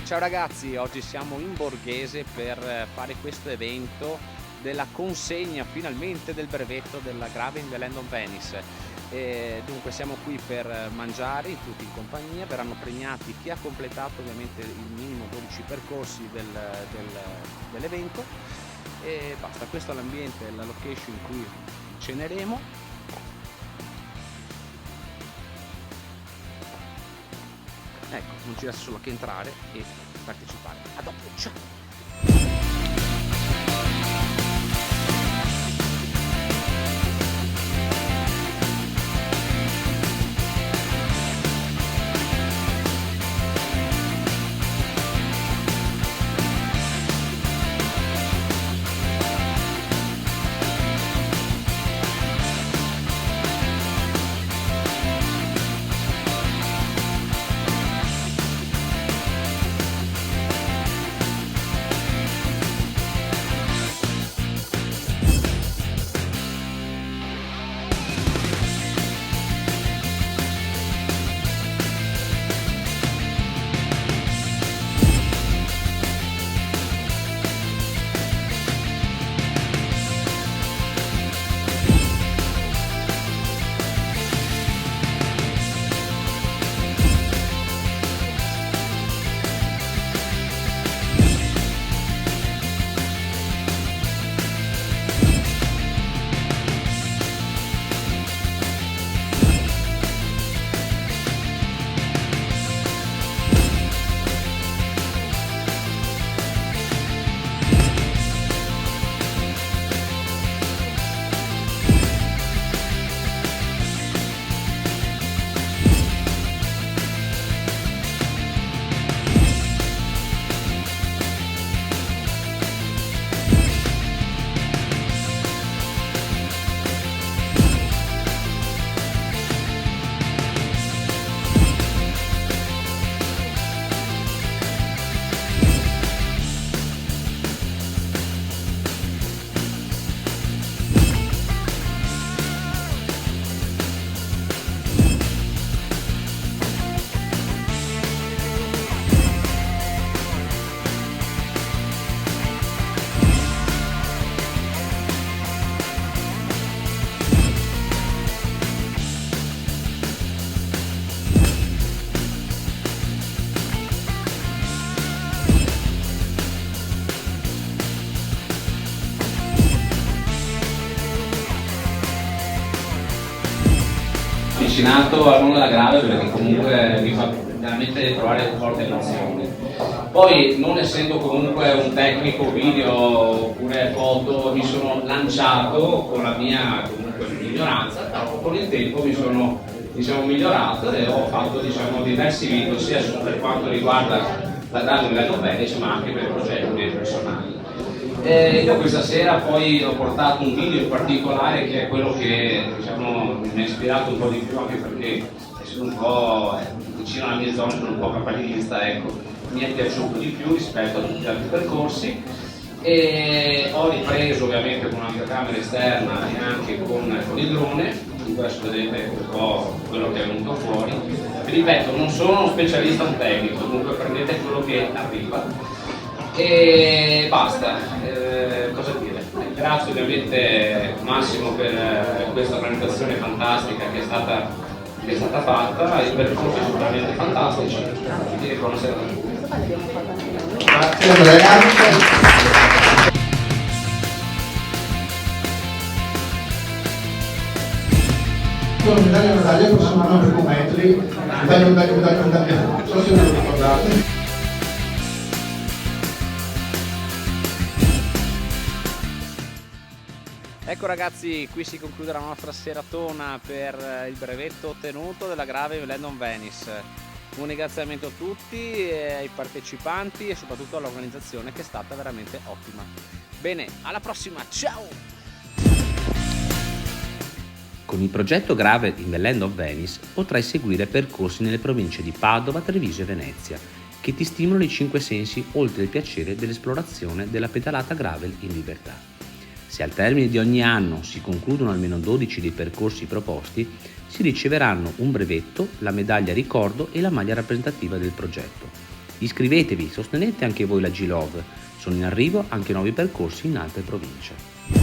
Ciao ragazzi, oggi siamo in Borghese per fare questo evento della consegna finalmente del brevetto della Grave in the Land of Venice. Dunque siamo qui per mangiare tutti in compagnia, verranno premiati chi ha completato ovviamente il minimo 12 percorsi dell'evento e basta. Questo è l'ambiente, la location in cui ceneremo. Ecco, non ci resta solo che entrare e partecipare. A dopo, ciao! Avvicinato al mondo della grave perché comunque mi fa veramente provare forte emozioni. Poi, non essendo comunque un tecnico video oppure foto, mi sono lanciato con la mia comunque ignoranza, però con il tempo mi sono migliorato e ho fatto diversi video sia per quanto riguarda la grave livello Venice ma anche per i progetti miei personali. Io questa sera poi ho portato un video in particolare che è quello che mi ha ispirato un po' di più, anche perché sono un po' vicino alla mia zona, sono un po' campanilista, ecco, mi è piaciuto di più rispetto a tutti gli altri percorsi e ho ripreso ovviamente con una telecamera esterna e anche con il drone. Adesso vedete un po' quello che è venuto fuori. Vi ripeto, non sono uno specialista, un tecnico, comunque prendete quello che arriva e basta. Cosa dire? Grazie ovviamente Massimo per questa organizzazione fantastica che è stata fatta, i percorsi sono veramente fantastici. Quindi buonasera a tutti. Grazie Andrea. Medaglia possono andare per metri, medaglia, non so se ve lo ricordate. Ecco ragazzi, qui si conclude la nostra seratona per il brevetto ottenuto della Grave Land of Venice. Un ringraziamento a tutti, ai partecipanti e soprattutto all'organizzazione che è stata veramente ottima. Bene, alla prossima, ciao! Con il progetto Grave in the Land of Venice potrai seguire percorsi nelle province di Padova, Treviso e Venezia, che ti stimolano i 5 sensi oltre il piacere dell'esplorazione della pedalata gravel in libertà. Se al termine di ogni anno si concludono almeno 12 dei percorsi proposti, si riceveranno un brevetto, la medaglia ricordo e la maglia rappresentativa del progetto. Iscrivetevi, sostenete anche voi la G-Love. Sono in arrivo anche nuovi percorsi in altre province.